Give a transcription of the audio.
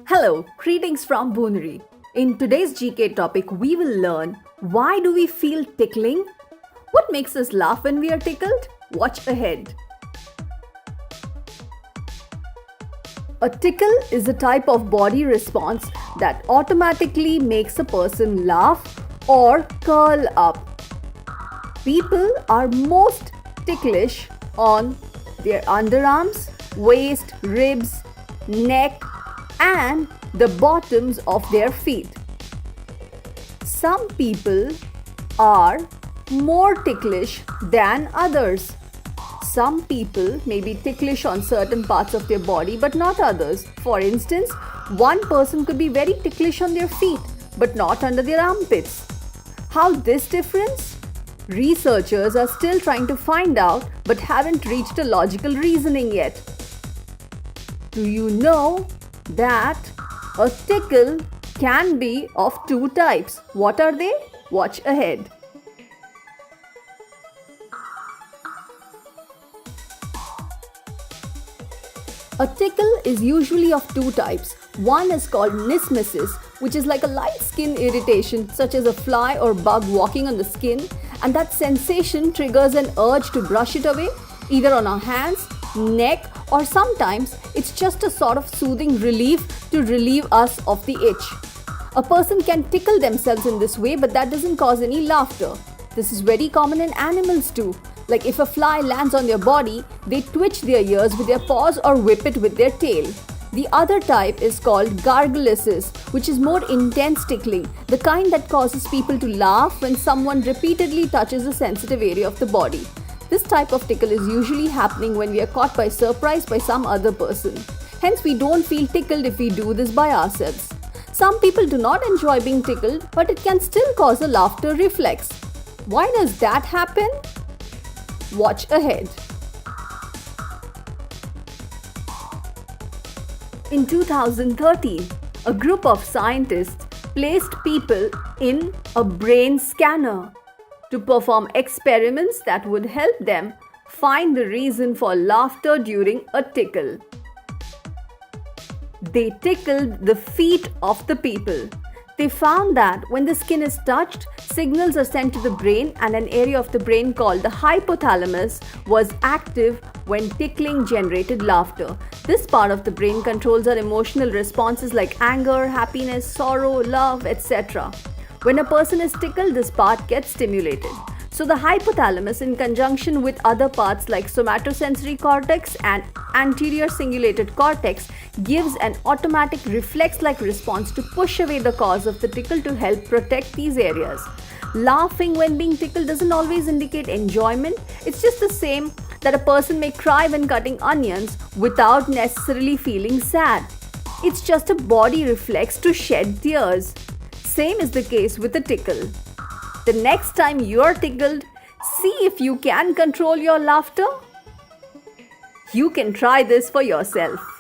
Hello, greetings from Booneri. In today's GK topic, we will learn why do we feel tickling? What makes us laugh when we are tickled? Watch ahead. A tickle is a type of body response that automatically makes a person laugh or curl up. People are most ticklish on their underarms, waist, ribs, neck, and the bottoms of their feet. Some people are more ticklish than others. Some people may be ticklish on certain parts of their body but not others. For instance, one person could be very ticklish on their feet but not under their armpits. How this difference? Researchers are still trying to find out but haven't reached a logical reasoning yet. Do you know that a tickle can be of two types? What are they? Watch ahead. A tickle is usually of two types. One is called nismesis, which is like a light skin irritation such as a fly or bug walking on the skin, and that sensation triggers an urge to brush it away, either on our hands, neck, or sometimes it's just a sort of soothing relief to relieve us of the itch. A person can tickle themselves in this way, but that doesn't cause any laughter. This is very common in animals too. Like if a fly lands on their body, they twitch their ears with their paws or whip it with their tail. The other type is called gargalesis, which is more intense tickling, the kind that causes people to laugh when someone repeatedly touches a sensitive area of the body. This type of tickle is usually happening when we are caught by surprise by some other person. Hence, we don't feel tickled if we do this by ourselves. Some people do not enjoy being tickled, but it can still cause a laughter reflex. Why does that happen? Watch ahead. In 2013, a group of scientists placed people in a brain scanner to perform experiments that would help them find the reason for laughter during a tickle. They tickled the feet of the people. They found that when the skin is touched, signals are sent to the brain, and an area of the brain called the hypothalamus was active when tickling generated laughter. This part of the brain controls our emotional responses like anger, happiness, sorrow, love, etc. When a person is tickled, this part gets stimulated. So the hypothalamus, in conjunction with other parts like somatosensory cortex and anterior cingulated cortex, gives an automatic reflex-like response to push away the cause of the tickle to help protect these areas. Laughing when being tickled doesn't always indicate enjoyment. It's just the same that a person may cry when cutting onions without necessarily feeling sad. It's just a body reflex to shed tears. Same is the case with a tickle. The next time you are tickled, see if you can control your laughter. You can try this for yourself.